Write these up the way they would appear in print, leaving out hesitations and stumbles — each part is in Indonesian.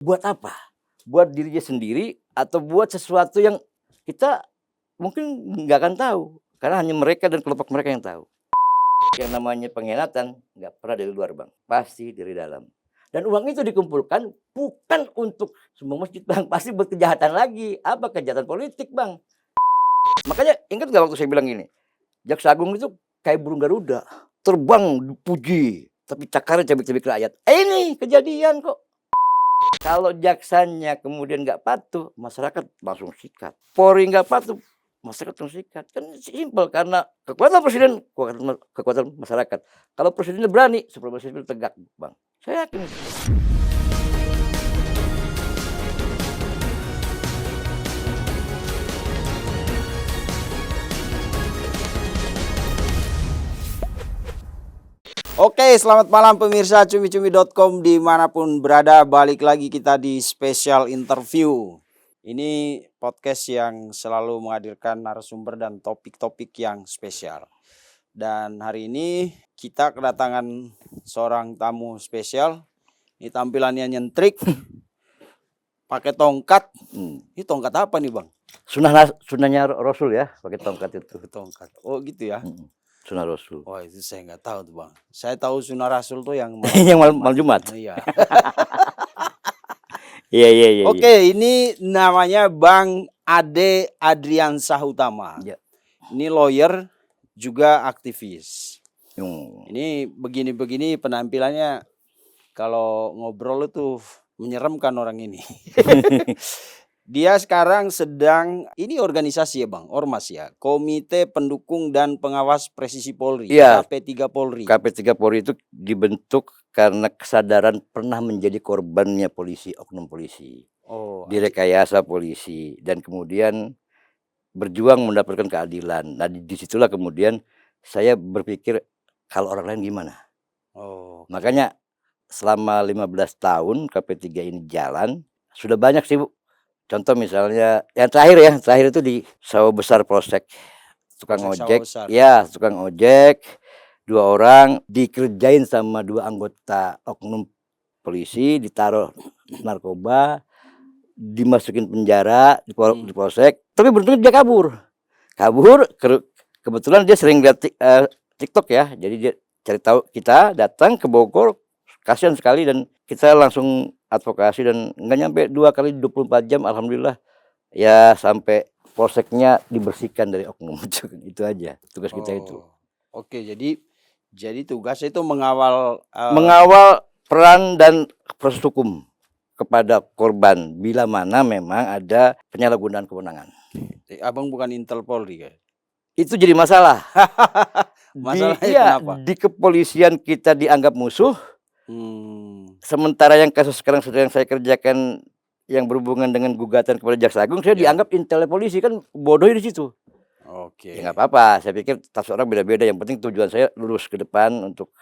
Buat apa? Buat dirinya sendiri atau buat sesuatu yang kita mungkin nggak akan tahu, karena hanya mereka dan kelompok mereka yang tahu. Yang namanya pengkhianatan nggak pernah dari luar, Bang, pasti dari dalam. Dan uang itu dikumpulkan bukan untuk semua masjid, Bang, pasti buat kejahatan lagi. Apa kejahatan politik, Bang. Makanya ingat nggak waktu saya bilang gini, Jaksa Agung itu kayak burung Garuda, terbang dipuji, tapi cakarnya cabik-cabik rakyat. Ini kejadian kok. Kalau jaksanya kemudian nggak patuh, masyarakat langsung sikat. Polri nggak patuh, masyarakat langsung sikat. Kan simpel, karena kekuatan presiden, kekuatan masyarakat. Kalau presidennya berani, supremasi sipil tegak, Bang. Saya yakin. Oke, selamat malam pemirsa cumi-cumi.com dimanapun berada. Balik lagi kita di special interview. Ini podcast yang selalu menghadirkan narasumber dan topik-topik yang spesial. Dan hari ini kita kedatangan seorang tamu spesial. Ini tampilannya nyentrik, pakai tongkat. Ini tongkat apa nih, Bang? Sunahnya Rasul ya, pakai tongkat itu. Tongkat. Oh gitu ya. Sunnah Rasul. Wah itu saya nggak tahu tuh, Bang. Saya tahu sunnah Rasul tuh yang Yang malam Jumat. Iya. Iya. Oke, ini namanya Bang Ade Adriansah Utama. Ya. Ini lawyer juga aktivis. Hmm. Ini begini-begini penampilannya, kalau ngobrol itu menyeramkan orang ini. Dia sekarang sedang, ini organisasi ya Bang, Ormas ya, Komite Pendukung dan Pengawas Presisi Polri, Iya. KP3 Polri. KP3 Polri itu dibentuk karena kesadaran pernah menjadi korbannya polisi, oknum polisi. Oh, Direkayasa polisi, dan kemudian berjuang mendapatkan keadilan. Nah, disitulah kemudian saya berpikir, kalau orang lain gimana? Oh, Makanya selama 15 tahun KP3 ini jalan, sudah banyak sih, Bu. Contoh misalnya yang terakhir itu di Sawah Besar Polsek, tukang ojek. Ya, tukang ojek 2 orang dikerjain sama 2 anggota oknum polisi, ditaruh narkoba, dimasukin penjara di polsek, tapi beruntungnya dia kabur. Kebetulan dia sering lihat TikTok ya, jadi dia cari tahu, kita datang ke Bogor, kasihan sekali, dan kita langsung advokasi, dan nggak nyampe 2 kali 24 jam, alhamdulillah ya, sampai polseknya dibersihkan dari oknum. Itu aja tugas kita itu. Oke, jadi tugasnya itu mengawal peran dan proses hukum kepada korban bila mana memang ada penyalahgunaan kewenangan. Abang bukan Intel Polri kan? Itu jadi masalah. Masalahnya kenapa? Di kepolisian kita dianggap musuh. Sementara yang kasus sekarang sedang saya kerjakan yang berhubungan dengan gugatan kepada Jaksa Agung, saya dianggap intel polisi, kan bodoh di situ. Oke. Ya nggak apa-apa, saya pikir tafsir orang beda-beda, yang penting tujuan saya lurus ke depan untuk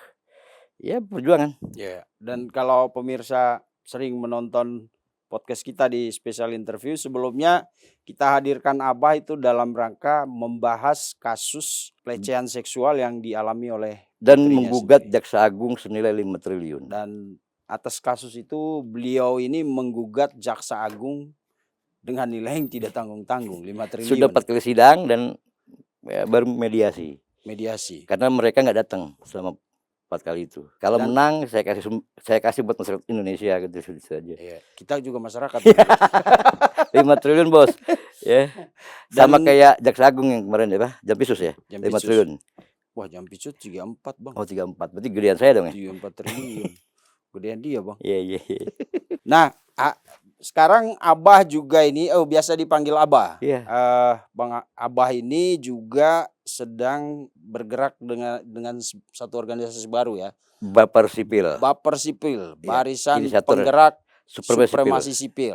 ya perjuangan. Ya, dan kalau pemirsa sering menonton podcast kita di special interview sebelumnya, kita hadirkan Abah itu dalam rangka membahas kasus pelecehan seksual yang dialami oleh dan menggugat Jaksa Agung senilai 5 triliun. Dan atas kasus itu beliau ini menggugat Jaksa Agung dengan nilai yang tidak tanggung-tanggung, 5 triliun. Sudah 4 kali sidang dan ya, baru mediasi. Karena mereka nggak datang selama 4 kali itu. Kalau menang saya kasih buat masyarakat Indonesia gitu saja. Iya, kita juga masyarakat. 5 triliun, Bos. Ya. Sama kayak Jaksa Agung yang kemarin ya, Pak. Jampisus ya. 5 triliun. Wah, Jampisus 34, Bang. Oh, 34. Berarti gedean saya dong ya. 34 triliun. Gedean dia, Bang. Iya. Nah, sekarang Abah juga ini, biasa dipanggil Abah. Iya. Bang Abah ini juga sedang bergerak dengan satu organisasi baru ya. Baper Sipil. Barisan Penggerak Supremasi Sipil.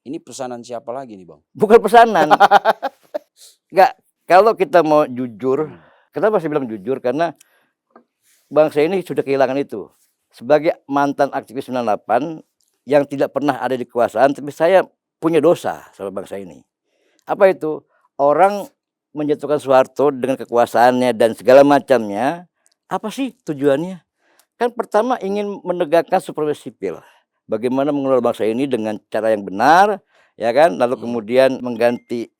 Ini pesanan siapa lagi nih, Bang? Bukan pesanan. Enggak, kalau kita mau jujur, kenapa saya bilang jujur? Karena bangsa ini sudah kehilangan itu. Sebagai mantan aktivis 98 yang tidak pernah ada di kekuasaan, tapi saya punya dosa sama bangsa ini. Apa itu? Orang menjatuhkan Soeharto dengan kekuasaannya dan segala macamnya. Apa sih tujuannya? Kan pertama ingin menegakkan supremasi sipil. bagaimana mengelola bangsa ini dengan cara yang benar, ya kan? Lalu kemudian mengganti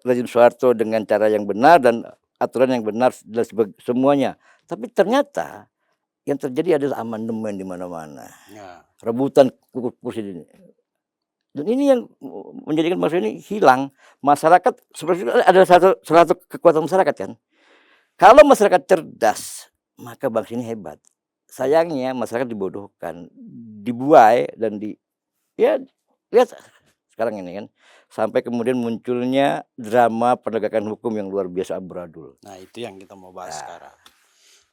rezim Soeharto dengan cara yang benar dan aturan yang benar dan semuanya. Tapi ternyata yang terjadi adalah amandemen di mana-mana, Ya. rebutan kursi ini. Dan ini yang menjadikan bangsa ini hilang. Masyarakat seperti itu ada salah satu kekuatan masyarakat kan. Kalau masyarakat cerdas, maka bangsa ini hebat. Sayangnya masyarakat dibodohkan, dibuai dan ya lihat sekarang ini kan, sampai kemudian munculnya drama penegakan hukum yang luar biasa amburadul. Nah, itu yang kita mau bahas Nah. sekarang.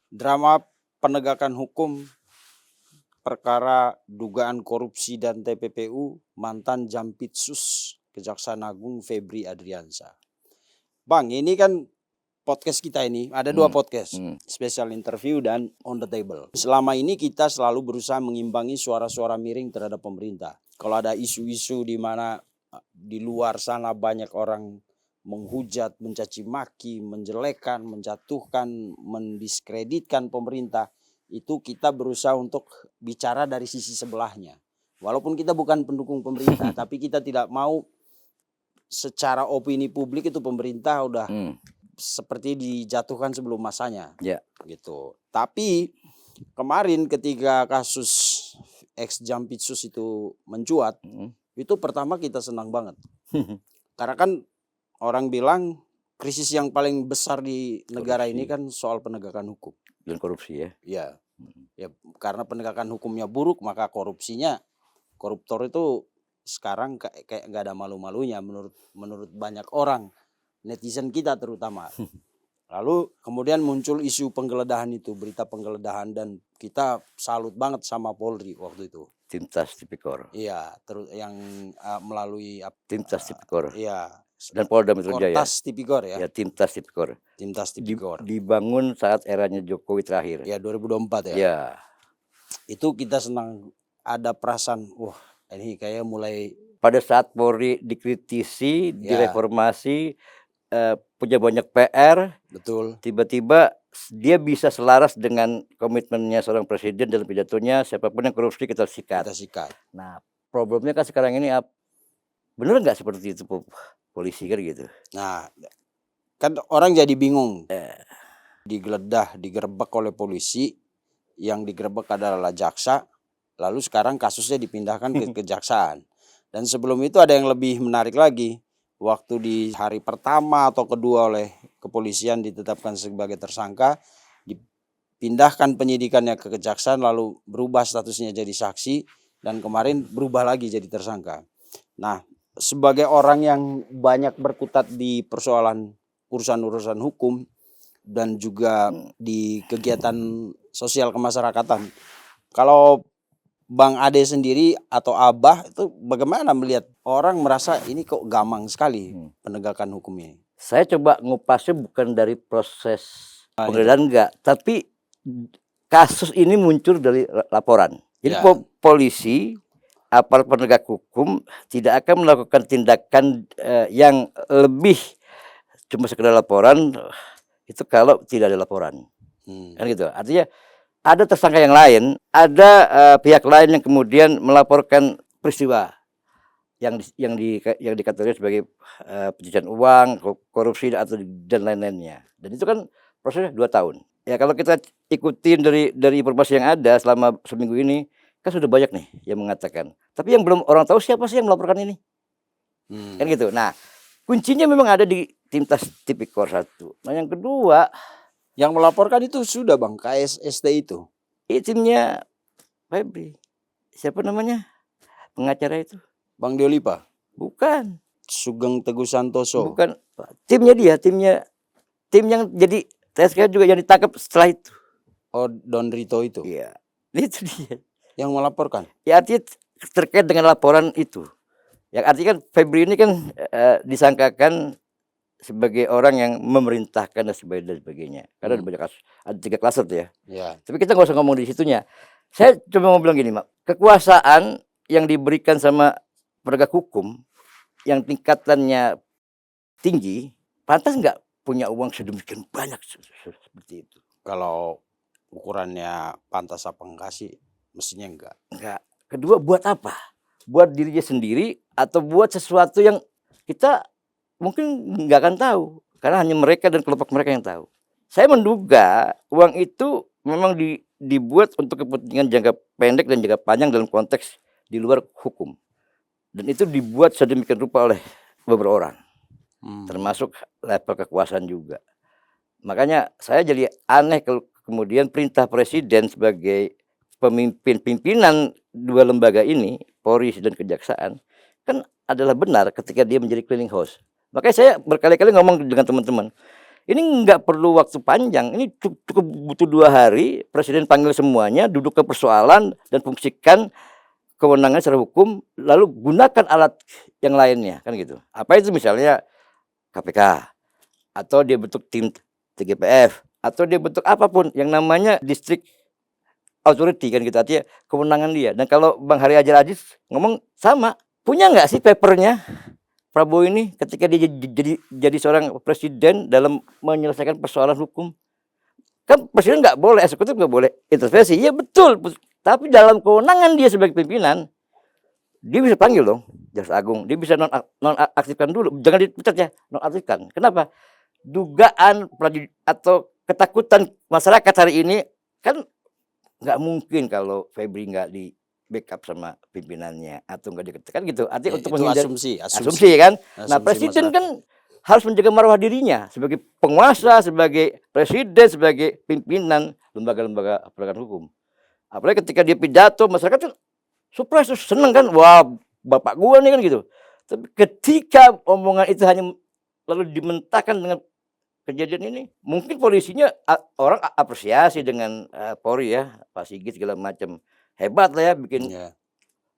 Drama penegakan hukum perkara dugaan korupsi dan TPPU mantan Jampitsus Kejaksaan Agung Febri Adriansyah. Bang, ini kan podcast kita ini ada dua podcast, special interview dan on the table. Selama ini kita selalu berusaha mengimbangi suara-suara miring terhadap pemerintah. Kalau ada isu-isu di mana di luar sana banyak orang menghujat, mencaci maki, menjelekan, menjatuhkan, mendiskreditkan pemerintah, itu kita berusaha untuk bicara dari sisi sebelahnya. Walaupun kita bukan pendukung pemerintah, tapi kita tidak mau secara opini publik itu pemerintah udah seperti dijatuhkan sebelum masanya, gitu. Tapi kemarin ketika kasus ex Jampitsus itu mencuat, itu pertama kita senang banget, karena kan orang bilang krisis yang paling besar di negara ini kan soal penegakan hukum dan korupsi ya. Ya, karena penegakan hukumnya buruk maka koruptor itu sekarang kayak nggak ada malu-malunya menurut banyak orang. Netizen kita terutama. Lalu kemudian muncul isu penggeledahan itu, berita penggeledahan, dan kita salut banget sama Polri waktu itu. Timtas Tipikor. Iya, yang melalui Timtas Tipikor. Iya. Dan Polda Metro Jaya. Kortas Tipikor ya. Ya, Timtas Tipikor. Timtas Tipikor. Dibangun saat eranya Jokowi terakhir. Ya, 2024 ya. Ya. Itu kita senang, ada perasaan, wah ini kayak mulai. Pada saat Polri dikritisi, direformasi, punya banyak PR, betul. Tiba-tiba dia bisa selaras dengan komitmennya seorang presiden dalam pidatonya, siapapun yang korupsi kita sikat. Nah, problemnya kan sekarang ini bener nggak seperti itu polisi kan gitu. Nah, kan orang jadi bingung. Digeledah, digerebek oleh polisi, yang digerebek adalah jaksa, lalu sekarang kasusnya dipindahkan ke kejaksaan. Dan sebelum itu ada yang lebih menarik lagi. Waktu di hari pertama atau kedua oleh kepolisian ditetapkan sebagai tersangka, dipindahkan penyidikannya ke kejaksaan, lalu berubah statusnya jadi saksi, dan kemarin berubah lagi jadi tersangka. Nah, sebagai orang yang banyak berkutat di persoalan urusan-urusan hukum dan juga di kegiatan sosial kemasyarakatan, kalau Bang Ade sendiri atau Abah itu bagaimana melihat orang merasa ini kok gamang sekali penegakan hukum ini? Saya coba ngupasnya bukan dari proses penggeledahan enggak, tapi kasus ini muncul dari laporan. Jadi polisi, aparat penegak hukum tidak akan melakukan tindakan yang lebih cuma sekedar laporan itu kalau tidak ada laporan. Kan gitu. Artinya ada tersangka yang lain, ada pihak lain yang kemudian melaporkan peristiwa yang dikategorikan sebagai pencucian uang, korupsi atau dan lain-lainnya. Dan itu kan prosesnya 2 tahun. Ya kalau kita ikutin dari informasi yang ada selama seminggu ini, kan sudah banyak nih yang mengatakan. Tapi yang belum orang tahu siapa sih yang melaporkan ini. Kan gitu. Nah, kuncinya memang ada di Timtas Tipikor 1. Nah, yang kedua, yang melaporkan itu sudah Bang, KSST itu. Timnya Febri. Siapa namanya? Pengacara itu. Bang Diolipa? Bukan. Sugeng Teguh Santoso? Bukan. Timnya dia, tim yang jadi TSK juga yang ditangkap setelah itu. Oh, Don Rito itu? Iya. Itu dia. Yang melaporkan? Ya artinya terkait dengan laporan itu. Yang artinya kan Febri ini kan disangkakan sebagai orang yang memerintahkan dan sebagainya. Karena ada banyak kasus, ada 3 klaster tuh ya. Tapi kita nggak usah ngomong di situnya. Saya cuma mau bilang gini, Mak. Kekuasaan yang diberikan sama penegak hukum yang tingkatannya tinggi, pantas nggak punya uang sedemikian banyak seperti itu. Kalau ukurannya pantas apa enggak sih, mestinya enggak. Kedua, buat apa? Buat dirinya sendiri atau buat sesuatu yang kita mungkin nggak akan tahu. Karena hanya mereka dan kelompok mereka yang tahu. Saya menduga uang itu memang dibuat untuk kepentingan jangka pendek dan jangka panjang dalam konteks di luar hukum. Dan itu dibuat sedemikian rupa oleh beberapa orang, termasuk level kekuasaan juga. Makanya saya jadi aneh kalau kemudian perintah presiden sebagai pimpinan dua lembaga ini, Polri dan Kejaksaan, kan adalah benar ketika dia menjadi clearing house. Makanya saya berkali-kali ngomong dengan teman-teman, ini nggak perlu waktu panjang, ini cukup butuh 2 hari, presiden panggil semuanya, duduk ke persoalan dan fungsikan kewenangan secara hukum, lalu gunakan alat yang lainnya, kan gitu. Apa itu misalnya KPK, atau dia bentuk tim TGPF, atau dia bentuk apapun yang namanya district authority, kan gitu, artinya kewenangan dia. Dan kalau Bang Hari Ajar Aziz ngomong sama, punya nggak sih papernya Prabowo ini ketika dia jadi seorang presiden dalam menyelesaikan persoalan hukum? Kan presiden nggak boleh, eksekutif nggak boleh intervensi. Iya betul, tapi dalam kewenangan dia sebagai pimpinan, dia bisa panggil dong Jaksa Agung, dia bisa nonaktifkan dulu, jangan dipecat ya, nonaktifkan. Kenapa? Dugaan atau ketakutan masyarakat hari ini kan nggak mungkin kalau Febri nggak di backup sama pimpinannya atau nggak dikatakan gitu. Artinya untuk menghindari asumsi kan. Nah presiden masyarakat kan harus menjaga marwah dirinya sebagai penguasa, sebagai presiden, sebagai pimpinan lembaga-lembaga penegakan hukum. Apalagi ketika dia pidato, masyarakat kan surprise, seneng kan, wah bapak gua nih kan gitu. Tapi ketika omongan itu hanya lalu dimentahkan dengan kejadian ini, mungkin polisinya orang apresiasi dengan Polri ya, Pak Sigit segala macam, hebat lah ya bikin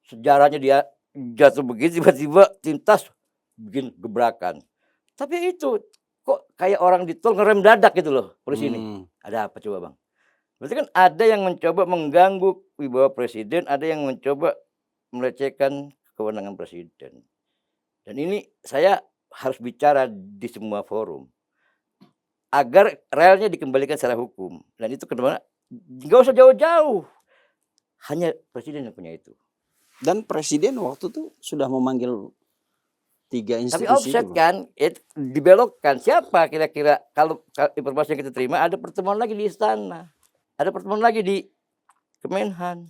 sejarahnya, dia jatuh begitu tiba-tiba tintas bikin gebrakan. Tapi itu kok kayak orang di tol ngerem dadak gitu loh polisi ini. Ada apa coba Bang? Berarti kan ada yang mencoba mengganggu wibawa presiden, ada yang mencoba melecehkan kewenangan presiden. Dan ini saya harus bicara di semua forum agar realnya dikembalikan secara hukum. Dan itu kedua, nggak usah jauh-jauh, hanya presiden yang punya itu. Dan presiden waktu itu sudah memanggil 3 institusi. Tapi offset itu, kan, dibelokkan. Siapa kira-kira, kalau informasi yang kita terima, ada pertemuan lagi di istana, ada pertemuan lagi di Kemenhan.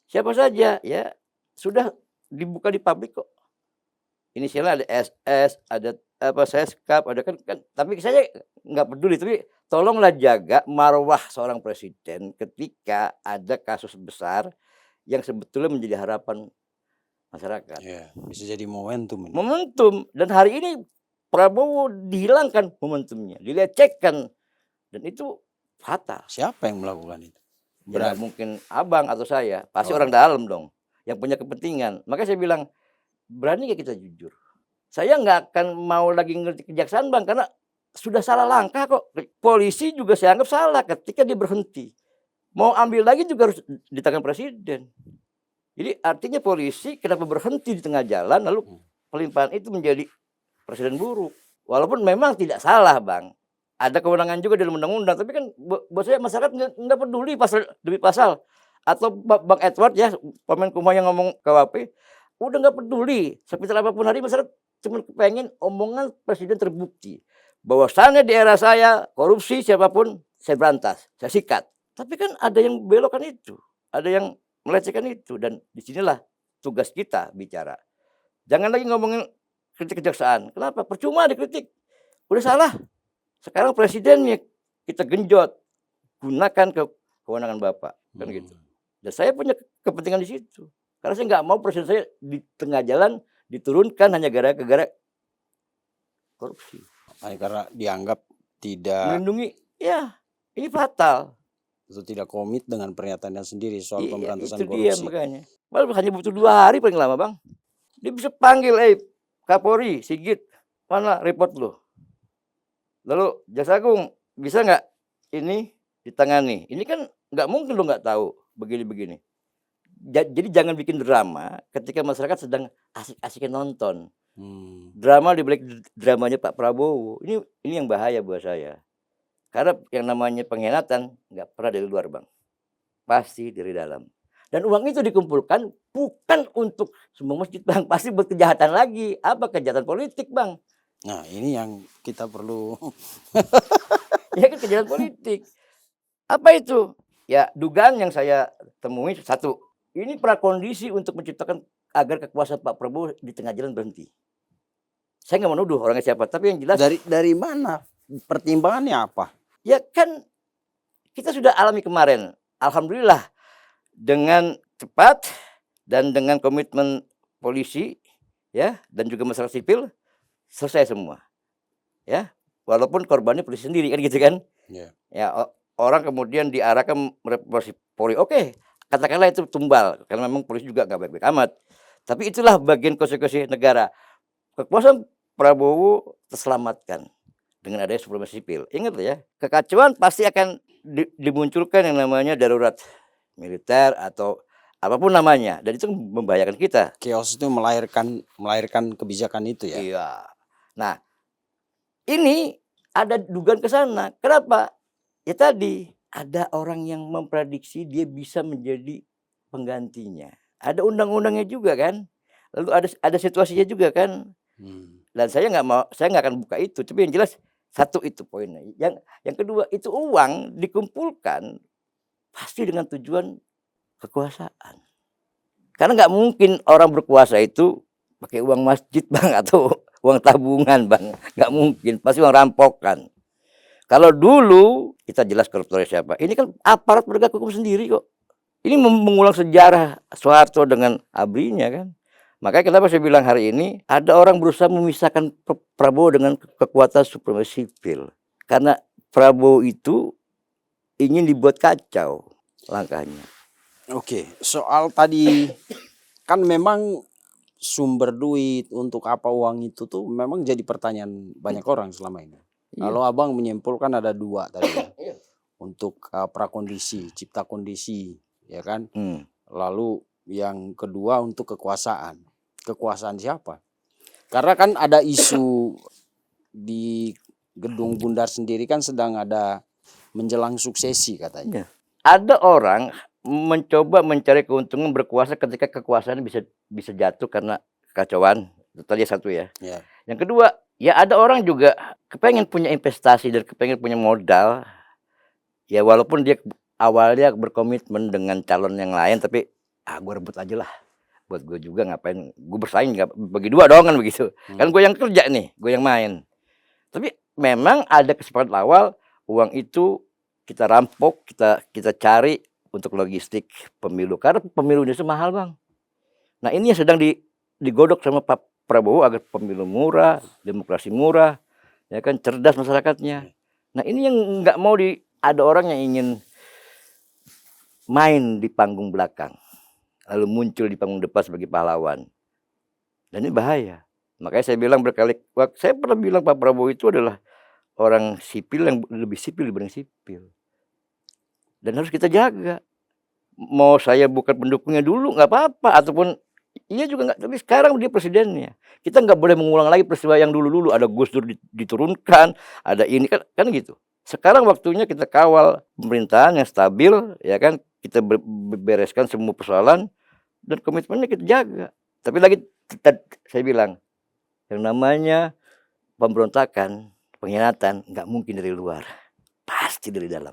Siapa saja ya sudah dibuka di publik kok. Inisialnya ada SS, ada apa Seskap, ada kan, tapi saya nggak peduli, tapi tolonglah jaga marwah seorang presiden ketika ada kasus besar yang sebetulnya menjadi harapan masyarakat. Ya, bisa jadi momentum ini. Momentum, dan hari ini Prabowo dihilangkan momentumnya, dilecehkan, dan itu fatal. Siapa yang melakukan itu? Ya, mungkin abang atau saya, pasti Oh. orang dalam dong, yang punya kepentingan. Makanya saya bilang, berani nggak kita jujur? Saya nggak akan mau lagi ngerti kejaksaan Bang, karena sudah salah langkah kok. Polisi juga saya anggap salah ketika dia berhenti. Mau ambil lagi juga harus di tangan presiden. Jadi artinya polisi kenapa berhenti di tengah jalan, lalu pelimpahan itu menjadi presiden buruk. Walaupun memang tidak salah Bang, ada kewenangan juga dalam undang-undang, tapi kan buat saya masyarakat nggak peduli pasal demi pasal. Atau Bang Edward ya, Pamenkumham yang ngomong KWP, udah nggak peduli. Seperti apapun hari masyarakat cuma pengen omongan presiden terbukti. Bahwasannya di era saya korupsi siapapun saya berantas, saya sikat. Tapi kan ada yang belokkan itu, ada yang melecehkan itu, dan disinilah tugas kita bicara. Jangan lagi ngomongin kritik kejaksaan. Kenapa? Percuma dikritik. Udah salah. Sekarang presidennya kita genjot, gunakan kewenangan Bapak, kan gitu. Dan saya punya kepentingan di situ. Karena saya nggak mau presiden saya di tengah jalan diturunkan hanya gara-gara korupsi. Karena dianggap tidak melindungi, ya ini fatal. Itu tidak komit dengan pernyataannya sendiri soal pemberantasan itu korupsi. Dia makanya. Malah hanya butuh 2 hari paling lama Bang. Dia bisa panggil, Kapolri, Sigit, mana report lo? Lalu Jaksa Agung bisa nggak ini ditangani? Ini kan nggak mungkin lo nggak tahu begini-begini. Jadi jangan bikin drama ketika masyarakat sedang asik-asiknya nonton. Drama di balik dramanya Pak Prabowo. Ini yang bahaya buat saya. Karena yang namanya pengkhianatan nggak pernah dari luar Bang. Pasti dari dalam. Dan uang itu dikumpulkan bukan untuk semua masjid, Bang. Pasti buat kejahatan lagi. Apa kejahatan politik, Bang? Nah, ini yang kita perlu. Ya kan kejahatan politik. Apa itu? Ya, dugaan yang saya temui satu. Ini prakondisi untuk menciptakan agar kekuasaan Pak Prabowo di tengah jalan berhenti. Saya nggak menuduh orangnya siapa, tapi yang jelas Dari mana? Pertimbangannya apa? ya kan kita sudah alami kemarin. Alhamdulillah dengan cepat dan dengan komitmen polisi ya dan juga masyarakat sipil selesai semua. Ya, walaupun korbannya polisi sendiri kan gitu kan. Yeah. Ya orang kemudian diarahkan merepresi Polri. Oke, katakanlah itu tumbal karena memang polisi juga nggak baik-baik amat. Tapi itulah bagian konsekuensi negara. Kekuasaan Prabowo terselamatkan dengan adanya supremasi sipil. Ingat ya, kekacauan pasti akan dimunculkan yang namanya darurat militer atau apapun namanya, dan itu membahayakan kita. Chaos itu melahirkan kebijakan itu ya. Iya. Nah, ini ada dugaan ke sana. Kenapa? Ya tadi ada orang yang memprediksi dia bisa menjadi penggantinya. Ada undang-undangnya juga kan. Lalu ada situasinya juga kan. Dan saya nggak akan buka itu. Tapi yang jelas satu itu poinnya. Yang kedua itu uang dikumpulkan pasti dengan tujuan kekuasaan. Karena nggak mungkin orang berkuasa itu pakai uang masjid, Bang, atau uang tabungan, Bang. Nggak mungkin, pasti uang rampokan. Kalau dulu kita jelas koruptornya siapa. Ini kan aparat penegak hukum sendiri kok. Ini mengulang sejarah Soeharto dengan ABRI-nya kan. Makanya kenapa saya bilang hari ini ada orang berusaha memisahkan Prabowo dengan kekuatan supremasi sipil. Karena Prabowo itu ingin dibuat kacau langkahnya. Oke, soal tadi kan memang sumber duit untuk apa uang itu tuh memang jadi pertanyaan banyak orang selama ini. Lalu abang menyimpulkan ada dua tadi ya. Untuk prakondisi, cipta kondisi, ya kan. Lalu yang kedua untuk kekuasaan. Kekuasaan siapa? Karena kan ada isu di Gedung Bundar sendiri kan sedang ada menjelang suksesi katanya. Ada orang mencoba mencari keuntungan berkuasa ketika kekuasaan bisa jatuh karena kekacauan. Itu tadi satu ya. Yang kedua, ya ada orang juga kepengen punya investasi dan kepengen punya modal. Ya walaupun dia awalnya berkomitmen dengan calon yang lain, tapi gue rebut aja lah. Buat gue juga ngapain, gue bersaing bagi dua dong kan begitu. Kan gue yang kerja nih, gue yang main. Tapi memang ada kesepakatan awal, uang itu kita rampok, kita cari untuk logistik pemilu. Karena pemilu itu mahal, Bang. Nah ini yang sedang digodok sama Pak Prabowo agar pemilu murah, demokrasi murah, ya kan, cerdas masyarakatnya. Nah ini yang nggak mau ada orang yang ingin main di panggung belakang, lalu muncul di panggung depan sebagai pahlawan. Dan ini bahaya. Makanya saya bilang saya pernah bilang Pak Prabowo itu adalah orang sipil yang lebih sipil dibanding sipil. Dan harus kita jaga. Mau saya bukan pendukungnya dulu nggak apa-apa, ataupun iya juga nggak. Tapi sekarang dia presidennya. Kita nggak boleh mengulang lagi peristiwa yang dulu-dulu. Ada Gus Dur diturunkan, ada ini kan gitu. Sekarang waktunya kita kawal pemerintahan yang stabil, ya kan. Kita bereskan semua persoalan dan komitmennya kita jaga. Tapi lagi saya bilang, yang namanya pemberontakan, pengkhianatan nggak mungkin dari luar, pasti dari dalam.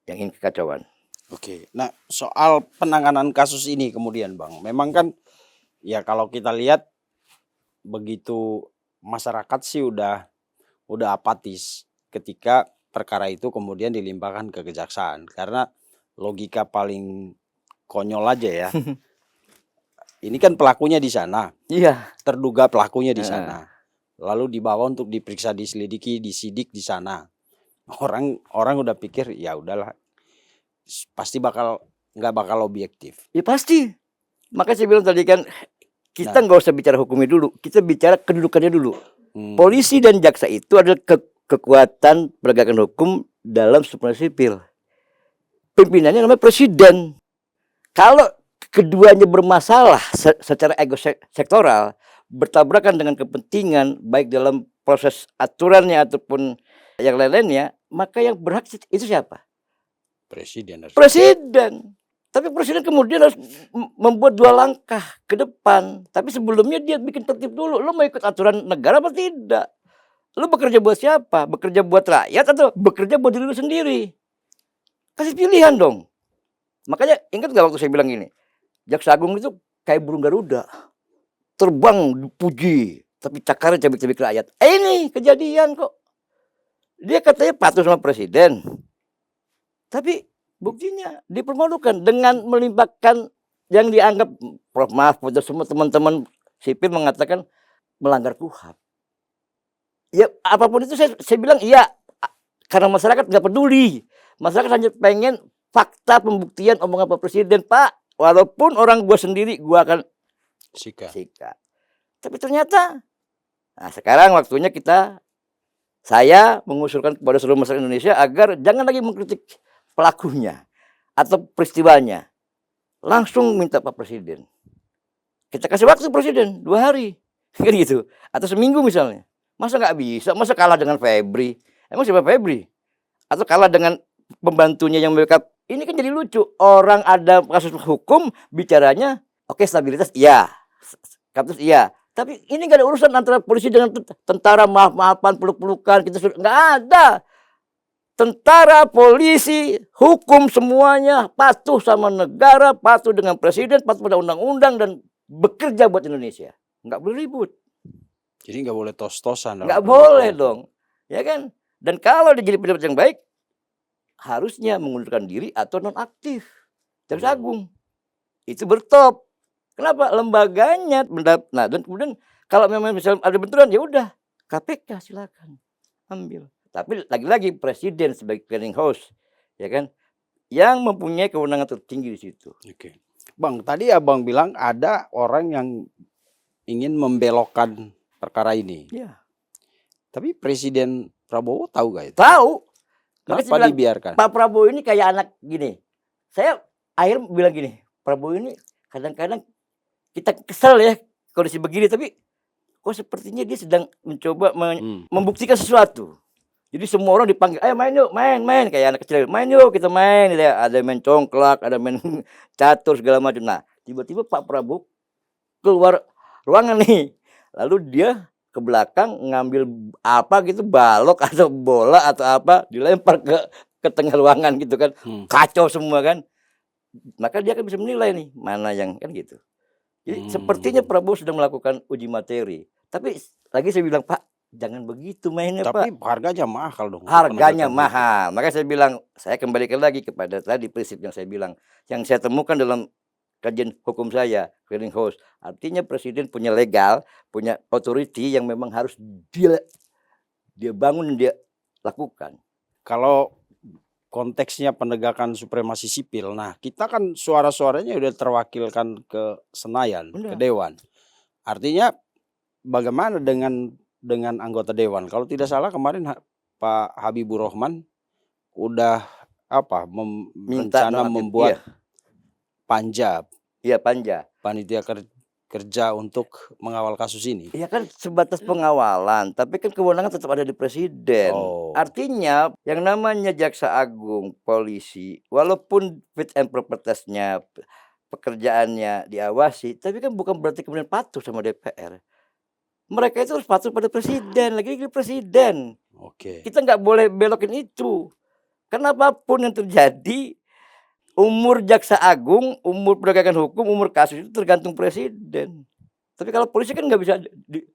Yang ingin kekacauan. Oke, nah soal penanganan kasus ini kemudian Bang, memang kan ya kalau kita lihat begitu masyarakat sih udah apatis ketika perkara itu kemudian dilimpahkan ke kejaksaan, karena logika paling konyol aja ya. Ini kan pelakunya di sana, Iya. terduga pelakunya di sana, lalu dibawa untuk diperiksa, diselidiki, disidik di sana. Orang udah pikir ya udahlah, pasti nggak bakal objektif. Ya pasti. Makanya saya bilang tadi kan, kita nggak usah bicara hukumnya dulu, kita bicara kedudukannya dulu. Polisi dan jaksa itu adalah kekuatan penegakan hukum dalam supremasi sipil. Pimpinannya namanya presiden. Kalau keduanya bermasalah secara ego sektoral, bertabrakan dengan kepentingan baik dalam proses aturannya ataupun yang lain-lainnya, maka yang berhak itu siapa? Presiden. Tapi presiden kemudian harus membuat 2 langkah ke depan. Tapi sebelumnya dia bikin tertib dulu. Lu mau ikut aturan negara apa tidak? Lu bekerja buat siapa? Bekerja buat rakyat atau bekerja buat diri lu sendiri? Kasih pilihan dong. Makanya ingat nggak waktu saya bilang gini, Jaksa Agung itu kayak burung Garuda. Terbang dipuji, tapi cakarnya cabik-cabik rakyat. Ini kejadian kok. Dia katanya patuh sama presiden. Tapi buktinya dipermalukan dengan melibatkan yang dianggap, Prof maaf, semua teman-teman sipil mengatakan melanggar KUHAP. Ya apapun itu saya bilang iya, karena masyarakat nggak peduli. Masyarakat hanya pengen fakta pembuktian omongan Pak Presiden. Pak, walaupun orang gua sendiri gua akan sikat. Tapi ternyata, nah sekarang waktunya saya mengusulkan kepada seluruh masyarakat Indonesia agar jangan lagi mengkritik pelakunya atau peristiwanya, langsung minta Pak Presiden. Kita kasih waktu Presiden 2 hari, kan gitu, atau seminggu misalnya. Masa nggak bisa? Masa kalah dengan Febri? Emang siapa Febri? Atau kalah dengan pembantunya yang backup? Ini kan jadi lucu. Orang ada kasus hukum bicaranya, oke stabilitas iya, kasus iya. Tapi ini nggak ada urusan antara polisi dengan tentara, maaf-maafan, peluk-pelukan, kita nggak ada. Tentara, polisi, hukum semuanya patuh sama negara, patuh dengan presiden, patuh pada undang-undang dan bekerja buat Indonesia. Nggak boleh ribut. Jadi nggak boleh tos-tosan. Nggak boleh dong, ya kan? Dan kalau dia jadi pejabat yang baik, harusnya mengundurkan diri atau nonaktif. Jaksa Agung itu bertop. Kenapa? Lembaganya. Nah, dan kemudian kalau memang misalnya ada benturan, ya udah KPK silakan ambil. Tapi lagi-lagi presiden sebagai clearing house, ya kan, yang mempunyai kewenangan tertinggi di situ. Oke, Bang, tadi abang bilang ada orang yang ingin membelokkan perkara ini. Iya. Tapi Presiden Prabowo tahu gak itu? Tahu. Kenapa dibiarkan? Pak Prabowo ini kayak anak gini. Saya akhirnya bilang gini, Prabowo ini kadang-kadang kita kesel ya kondisi begini, tapi kok sepertinya dia sedang mencoba membuktikan sesuatu. Jadi semua orang dipanggil, ayo main yuk, main. Kayak anak kecil, main yuk kita main. Ada main congklak, ada main catur segala macam. Nah, tiba-tiba Pak Prabowo keluar ruangan nih. Lalu dia ke belakang ngambil apa gitu, balok atau bola atau apa, dilempar ke tengah ruangan gitu kan. Kacau semua kan. Maka dia kan bisa menilai nih, mana yang kan gitu. Jadi sepertinya Prabowo sedang melakukan uji materi. Tapi lagi saya bilang, Pak, jangan begitu mainnya. Tapi Pak, harganya mahal dong. harganya mahal. Makanya saya bilang, saya kembalikan lagi kepada tadi prinsip yang saya bilang, yang saya temukan dalam kajian hukum saya, clearing house. Artinya presiden punya legal, punya authority yang memang harus dia bangun, dia lakukan. Kalau konteksnya penegakan supremasi sipil, nah kita kan suara-suaranya udah terwakilkan ke Senayan, ke Dewan. Artinya bagaimana dengan anggota Dewan? Kalau tidak salah kemarin Pak Habibur Rahman udah rencana membuat panja. Iya, panja. Panitia kerja untuk mengawal kasus ini. Iya kan sebatas pengawalan, tapi kan kewenangan tetap ada di presiden. Artinya yang namanya Jaksa Agung, polisi, walaupun fit and proper testnya, pekerjaannya diawasi, tapi kan bukan berarti kemudian patuh sama DPR. Mereka itu harus patuh pada presiden, lagi-lagi presiden. Kita nggak boleh belokin itu. Karena apapun yang terjadi, umur Jaksa Agung, umur penegakan hukum, umur kasus itu tergantung presiden. Tapi kalau polisi kan nggak bisa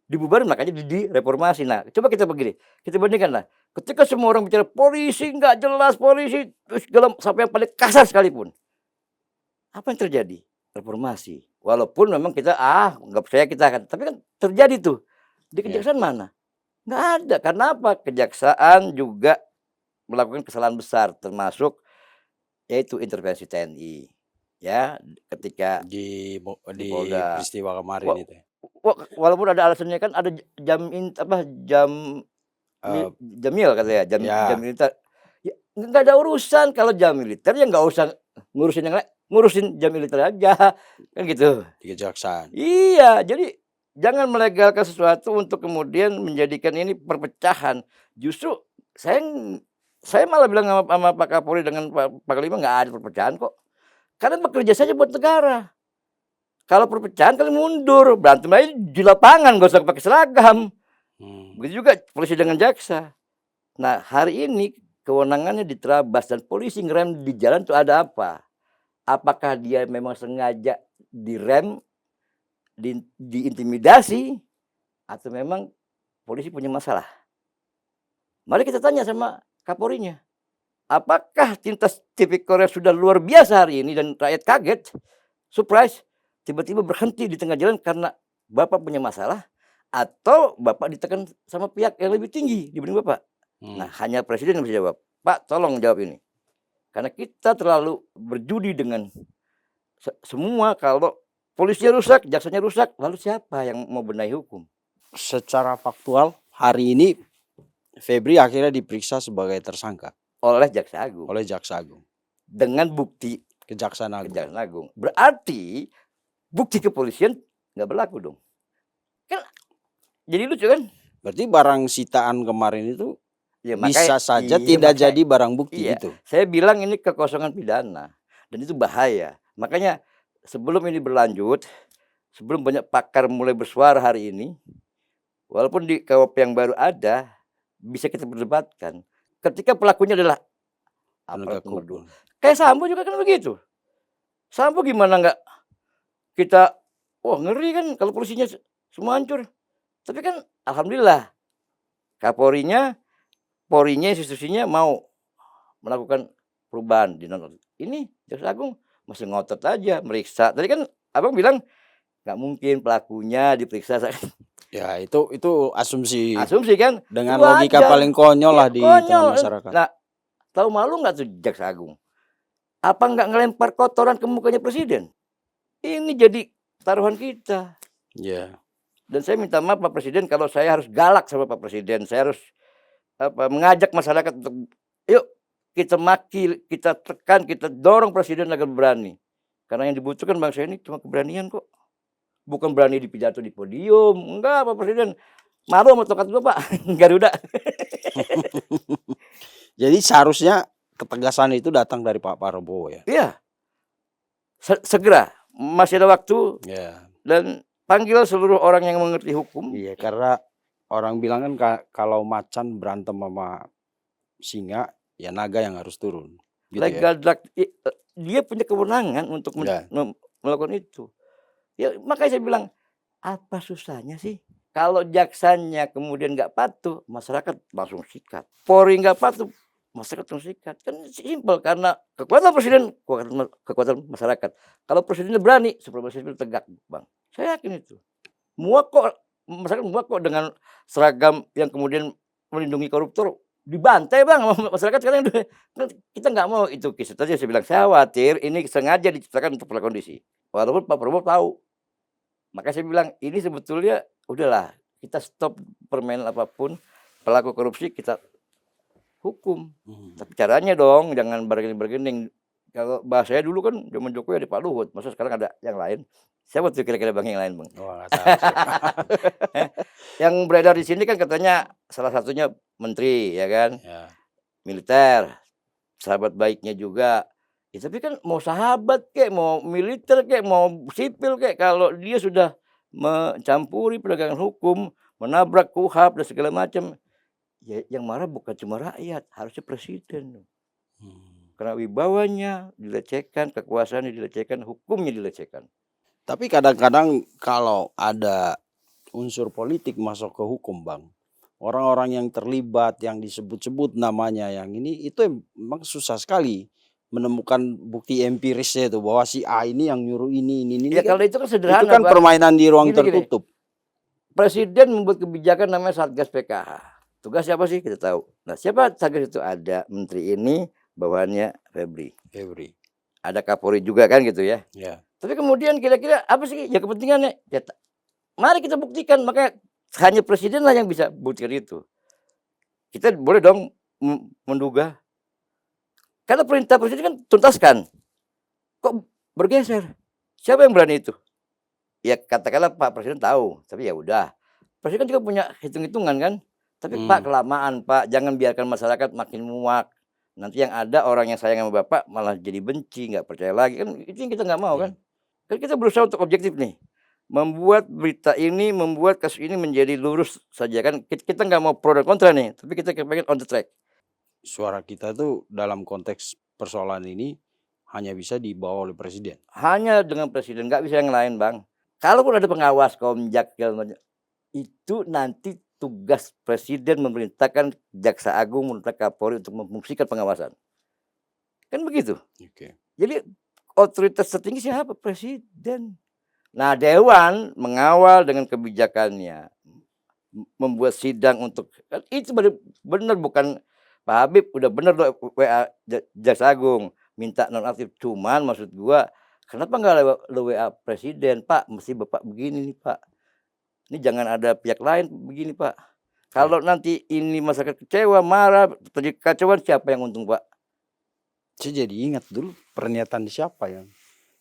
dibubarin, makanya direformasi. Nah, coba kita begini, kita bandingkan lah. Ketika semua orang bicara polisi nggak jelas, polisi terus sampai yang paling kasar sekalipun, apa yang terjadi? Reformasi. Walaupun memang kita nggak percaya kita akan, tapi kan terjadi tuh di kejaksaan mana? Nggak ada. Karena apa? Kejaksaan juga melakukan kesalahan besar, termasuk yaitu intervensi TNI, ya, ketika di peristiwa kemarin itu. Walaupun ada alasannya kan, ada jam katanya, jam militer. Ya, nggak ada urusan kalau jam militer, ya nggak usah ngurusin yang lain, ngurusin jam militer aja, kan gitu. Di kejaksaan. Iya, jadi jangan melegalkan sesuatu untuk kemudian menjadikan ini perpecahan. Justru saya malah bilang sama Pak Kapolri dengan Pak Panglima, nggak ada perpecahan kok. Karena bekerja saja buat negara. Kalau perpecahan kalian mundur, berantem aja di lapangan, gak usah pakai seragam. Begitu juga polisi dengan jaksa. Nah, hari ini kewenangannya diterabas dan polisi ngerem di jalan tuh ada apa? Apakah dia memang sengaja direm, diintimidasi, atau memang polisi punya masalah? Mari kita tanya sama Kapolrinya. Apakah Timnas Tipikor sudah luar biasa hari ini dan rakyat kaget, surprise, tiba-tiba berhenti di tengah jalan karena Bapak punya masalah atau Bapak ditekan sama pihak yang lebih tinggi dibanding Bapak? Nah, hanya presiden yang bisa jawab. Pak, tolong jawab ini. Karena kita terlalu berjudi dengan semua. Kalau polisinya rusak, jaksanya rusak, lalu siapa yang mau benahi hukum? Secara faktual hari ini Febri akhirnya diperiksa sebagai tersangka Oleh Jaksa Agung. oleh Jaksa Agung, Dengan bukti Kejaksaan Agung. Kejaksaan Agung. Berarti bukti kepolisian nggak berlaku dong. Kan jadi lucu kan? Berarti barang sitaan kemarin itu Ya, bisa saja iya, tidak makanya- jadi barang bukti iya. gitu. Saya bilang ini kekosongan pidana dan itu bahaya. Makanya sebelum ini berlanjut, sebelum banyak pakar mulai bersuara hari ini, walaupun di KUHP yang baru ada, bisa kita perdebatkan. Ketika pelakunya adalah aparat Penegak nomor hukum. 2. Kayak Sambo juga kan begitu. Sambo gimana nggak kita, wah ngeri kan kalau polisinya semua hancur. Tapi kan alhamdulillah Kapolrinya, Polrinya, institusinya mau melakukan perubahan di ini. Jaksa Agung masih ngotot aja meriksa. Tadi kan abang bilang nggak mungkin pelakunya diperiksa. Ya itu asumsi Asumsi kan dengan itu logika wajar. paling konyol lah Ya, di konyol. tengah masyarakat. Nah, tahu malu nggak tuh Jaksa Agung? Apa nggak ngelempar kotoran ke mukanya presiden? Ini jadi taruhan kita. Ya. Dan saya minta maaf Pak Presiden kalau saya harus galak sama Pak Presiden. Saya harus mengajak masyarakat untuk yuk kita maki, kita tekan, kita dorong Presiden agar berani. Karena yang dibutuhkan bangsa ini cuma keberanian kok. Bukan berani di pidato di podium. Enggak Pak Presiden. Malu sama tongkat gua Pak. Garuda. Jadi seharusnya ketegasan itu datang dari Pak Prabowo ya. Iya. Segera. Masih ada waktu. Ya. Dan panggil seluruh orang yang mengerti hukum. Iya, karena orang bilang kan kalau macan berantem sama singa, ya naga yang harus turun. Gitu ya. Legal dia punya kewenangan untuk Ya. melakukan itu. Ya makanya saya bilang apa susahnya sih? Kalau jaksanya kemudian nggak patuh, masyarakat langsung sikat. Polri nggak patuh, masyarakat langsung sikat. Kan simpel karena kekuatan presiden, kekuatan masyarakat. Kalau presidennya berani, supremasi sipil tegak, Bang. Saya yakin itu. Muak kok, masyarakat muak kok dengan seragam yang kemudian melindungi koruptor. Dibantai Bang sama masyarakat sekarang. Kita nggak mau itu kisah. Tadi saya bilang, saya khawatir ini sengaja diciptakan untuk pelaku kondisi. Walaupun Pak Prabowo tahu. Makanya saya bilang, ini sebetulnya udahlah, kita stop permainan apapun. Pelaku korupsi kita hukum. Tapi caranya dong, jangan bergening-bergening. Kalau bahasanya dulu kan zaman Jokowi ada Pak Luhut, masa sekarang ada yang lain? Siapa tuh kira-kira Bang yang lain, Bang? Wah, nggak tahu sih. Yang beredar di sini kan katanya salah satunya menteri, ya kan? Ya. Militer, sahabat baiknya juga. Ya, tapi kan mau sahabat kek, mau militer kek, mau sipil kek, kalau dia sudah mencampuri penegakan hukum, menabrak KUHP dan segala macam, ya yang marah bukan cuma rakyat, harusnya presiden. Karena wibawanya dilecehkan, kekuasaannya dilecehkan, hukumnya dilecehkan. Tapi kadang-kadang kalau ada unsur politik masuk ke hukum, Bang, orang-orang yang terlibat, yang disebut-sebut namanya yang ini, itu memang susah sekali menemukan bukti empirisnya itu bahwa si A ini yang nyuruh ini Ya kan, kalau itu kan sederhana, itu kan Bang. permainan di ruang Gini. tertutup. Presiden membuat kebijakan namanya Satgas PKH. Tugas siapa sih? Kita tahu. Nah, siapa Satgas itu? Ada menteri ini, bawahannya Febri. Ada Kapolri juga kan gitu ya. Ya. Tapi kemudian kira-kira apa sih ya kepentingannya? Ya, mari kita buktikan. Makanya hanya presiden lah yang bisa buktikan itu. Kita boleh dong menduga. Karena perintah presiden kan tuntaskan. Kok bergeser? Siapa yang berani itu? Ya katakanlah Pak Presiden tahu, tapi ya udah. Presiden kan juga punya hitung-hitungan kan. Tapi Pak kelamaan Pak, jangan biarkan masyarakat makin muak. Nanti yang ada orang yang sayang sama Bapak malah jadi benci, nggak percaya lagi, kan itu yang kita nggak mau kan. Kan kita berusaha untuk objektif nih, membuat berita ini, membuat kasus ini menjadi lurus saja kan, kita nggak mau pro dan kontra nih, tapi kita pengen on the track. Suara kita tuh dalam konteks persoalan ini hanya bisa dibawa oleh presiden. Hanya dengan presiden, nggak bisa yang lain, Bang. Kalaupun ada pengawas, Komjak, segala macam, itu nanti tugas presiden memerintahkan Jaksa Agung, memerintahkan Kapolri untuk memfungsikan pengawasan. Kan begitu. Oke. Jadi otoritas tertinggi siapa? Presiden. Nah, dewan mengawal dengan kebijakannya, membuat sidang untuk kan itu benar bukan Pak Habib udah benar loh WA Jaksa Agung minta nonaktif. Cuman maksud gua kenapa nggak lewat WA presiden, Pak? Mesti Bapak begini nih, Pak. Ini jangan ada pihak lain begini, Pak. Kalau nanti ini masyarakat kecewa, marah, terjadi kekacauan, siapa yang untung, Pak? Saya jadi ingat dulu pernyataan siapa yang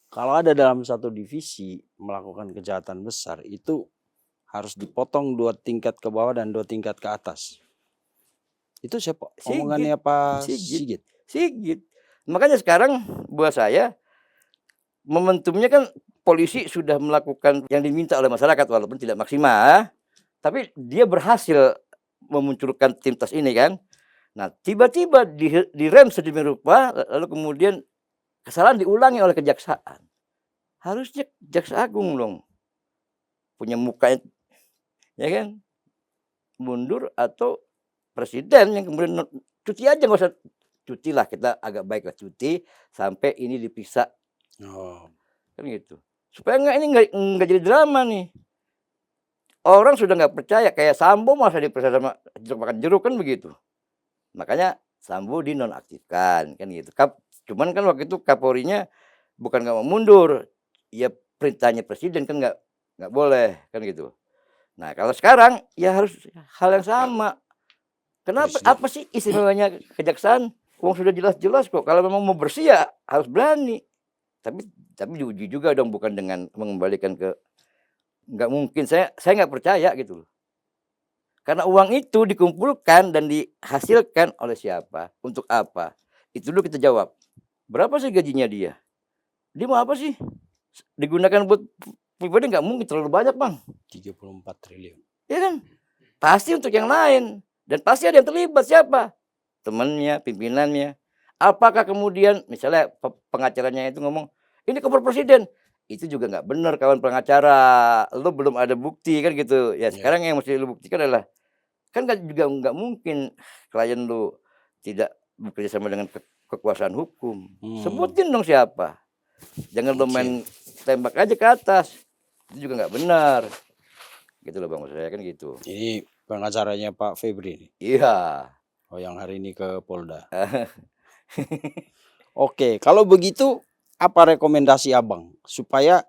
kalau ada dalam satu divisi melakukan kejahatan besar itu harus dipotong 2 tingkat ke bawah dan 2 tingkat ke atas. Itu siapa? Omongannya Pak Sigit. Sigit. Makanya sekarang buat saya momentumnya kan polisi sudah melakukan yang diminta oleh masyarakat walaupun tidak maksimal, tapi dia berhasil memunculkan tim tas ini kan. Nah, tiba-tiba direm sedemikian rupa lalu kemudian kesalahan diulangi oleh kejaksaan. Harusnya Jaksa Agung dong punya muka ya kan mundur atau presiden yang kemudian cuti aja, nggak usah cuti lah, kita agak baiklah cuti sampai ini diperiksa. Kan gitu supaya ini nggak jadi drama nih, orang sudah nggak percaya kayak Sambo masa diperiksa sama jeruk makan jeruk kan begitu. Makanya Sambo dinonaktifkan kan gitu. Cuman kan waktu itu Kapolrinya bukan nggak mau mundur, ya perintahnya presiden kan nggak boleh kan gitu. Nah kalau sekarang ya harus hal yang sama. Kenapa? Presiden. Apa sih istimewanya kejaksaan? Uang sudah jelas-jelas kok. Kalau memang mau bersih ya harus berani. Tapi diuji juga dong, bukan dengan mengembalikan ke nggak mungkin. Saya nggak percaya gitu loh. Karena uang itu dikumpulkan dan dihasilkan oleh siapa? Untuk apa? Itu dulu kita jawab. Berapa sih gajinya dia? Dia mau apa sih? Digunakan buat pribadi nggak mungkin, terlalu banyak, Bang. 34 triliun. Ya kan? Pasti untuk yang lain. Dan pasti ada yang terlibat, siapa? Temannya, pimpinannya. Apakah kemudian misalnya pengacaranya itu ngomong, ini cover presiden. Itu juga nggak benar kawan pengacara. Lu belum ada bukti kan gitu. Ya sekarang yang mesti lu buktikan adalah, kan juga nggak mungkin klien lu tidak bekerja sama dengan kekuasaan hukum. Sebutin dong siapa. Jangan lu main tembak aja ke atas. Itu juga nggak benar. Gitu loh Bang, maksud saya kan gitu. Ini pengacaranya Pak Febri nih. Iya. Oh yang hari ini ke Polda. Oke, kalau begitu apa rekomendasi Abang supaya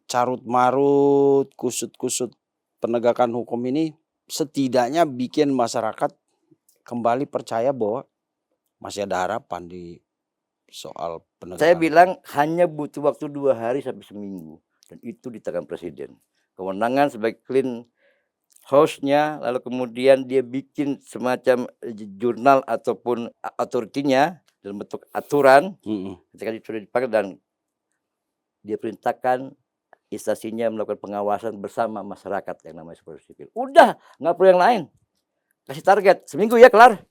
carut marut, kusut-kusut penegakan hukum ini setidaknya bikin masyarakat kembali percaya bahwa masih ada harapan di soal penegakan. Saya bilang hanya butuh waktu 2 hari sampai seminggu dan itu di tangan presiden. Kewenangan sebagai clean house-nya, lalu kemudian dia bikin semacam jurnal ataupun authority-nya dalam bentuk aturan. Ketika sudah dipakai dan dia perintahkan instansinya melakukan pengawasan bersama masyarakat yang namanya super sipil. Udah, nggak perlu yang lain. Kasih target seminggu ya kelar,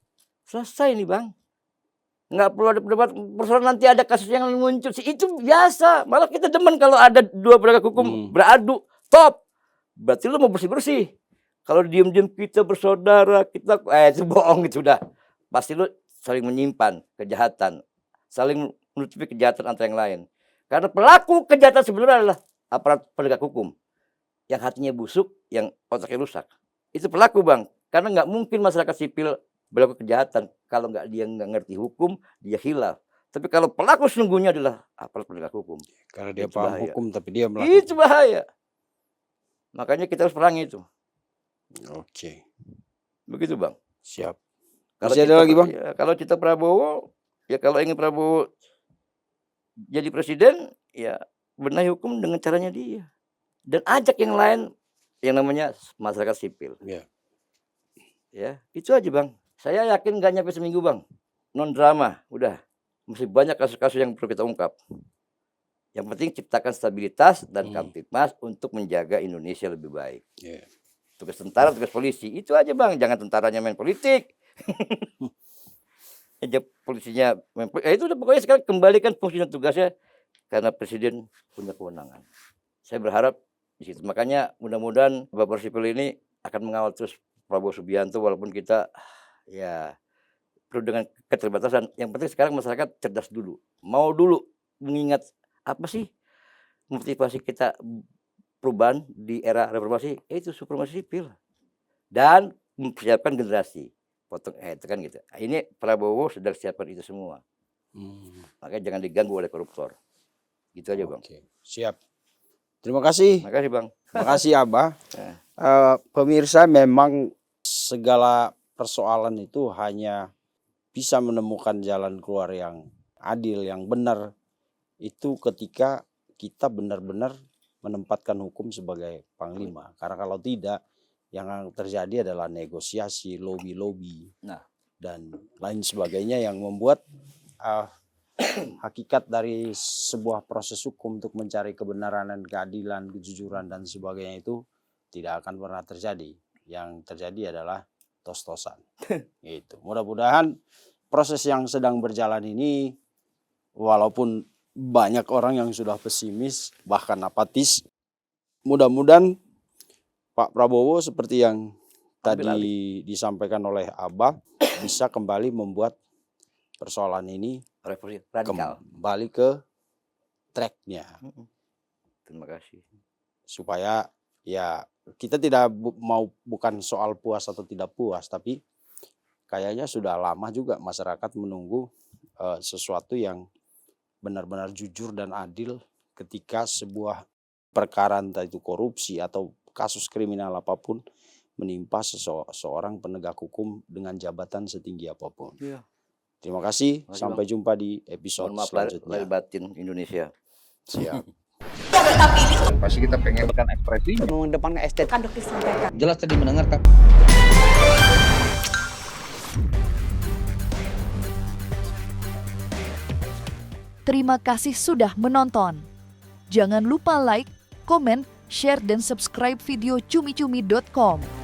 selesai nih Bang. Nggak perlu ada pendapat persoalan nanti ada kasus yang muncul sih, itu biasa. Malah kita demen kalau ada 2 penegak hukum beradu, top. Berarti lu mau bersih-bersih. Kalau diem-diem kita bersaudara, kita itu bohong gitu udah. Pasti lu saling menyimpan kejahatan, saling menutupi kejahatan antara yang lain. Karena pelaku kejahatan sebenarnya adalah aparat penegak hukum yang hatinya busuk, yang otaknya rusak. Itu pelaku Bang. Karena nggak mungkin masyarakat sipil berlaku kejahatan kalau dia nggak ngerti hukum, dia hilaf. Tapi kalau pelaku sesungguhnya adalah aparat penegak hukum. Karena dia itu paham bahaya. hukum tapi dia melakukan. Itu bahaya. Makanya kita harus perangi itu. Oke. Begitu Bang. Siap. Kalau ada lagi Bang? Ya, kalau kita Prabowo, ya kalau ingin Prabowo jadi presiden, ya benahi hukum dengan caranya dia. Dan ajak yang lain yang namanya masyarakat sipil. Ya. Ya, itu aja Bang. Saya yakin nggak nyampe seminggu Bang. non drama, udah. Masih banyak kasus-kasus yang perlu kita ungkap. Yang penting ciptakan stabilitas dan Kamtipmas untuk menjaga Indonesia lebih baik. Iya. Tugas tentara, tugas polisi, itu aja Bang. Jangan tentaranya main politik. Aja polisinya main politik. Itu udah pokoknya sekarang kembalikan fungsi dan tugasnya karena presiden punya kewenangan. Saya berharap di situ. Makanya mudah-mudahan Bapak Sipil ini akan mengawal terus Prabowo Subianto walaupun kita ya perlu dengan keterbatasan. Yang penting sekarang masyarakat cerdas dulu. Mau dulu mengingat apa sih motivasi kita perubahan di era reformasi, itu supremasi sipil dan mempersiapkan generasi potong itu kan gitu. Ini Prabowo sedang siapkan itu semua, makanya jangan diganggu oleh koruptor. Gitu aja Bang. Oke, siap. Terima kasih. Makasih Bang. Terima kasih Abah. Nah. Pemirsa, memang segala persoalan itu hanya bisa menemukan jalan keluar yang adil, yang benar, itu ketika kita benar-benar menempatkan hukum sebagai panglima. Karena kalau tidak, yang terjadi adalah negosiasi, lobby-lobby, dan lain sebagainya yang membuat hakikat dari sebuah proses hukum untuk mencari kebenaran dan keadilan, kejujuran dan sebagainya itu tidak akan pernah terjadi. Yang terjadi adalah tos-tosan. Gitu. Mudah-mudahan proses yang sedang berjalan ini, walaupun banyak orang yang sudah pesimis bahkan apatis, mudah-mudahan Pak Prabowo seperti yang tadi disampaikan oleh Abah bisa kembali membuat persoalan ini radikal kembali ke tracknya. Terima kasih. Supaya ya kita tidak mau bukan soal puas atau tidak puas, tapi kayaknya sudah lama juga masyarakat menunggu sesuatu yang benar-benar jujur dan adil ketika sebuah perkara entah itu korupsi atau kasus kriminal apapun menimpa seorang penegak hukum dengan jabatan setinggi apapun. Iya. Terima kasih. Bang. Sampai jumpa di episode Mohon maaf selanjutnya. lahir batin Indonesia. Siap. Pasti kita pengen kan ekspresi mengedepankan estetika. Kan dokter sampaikan. jelas tadi mendengar kan. Terima kasih sudah menonton. Jangan lupa like, komen, share, dan subscribe video cumi-cumi.com.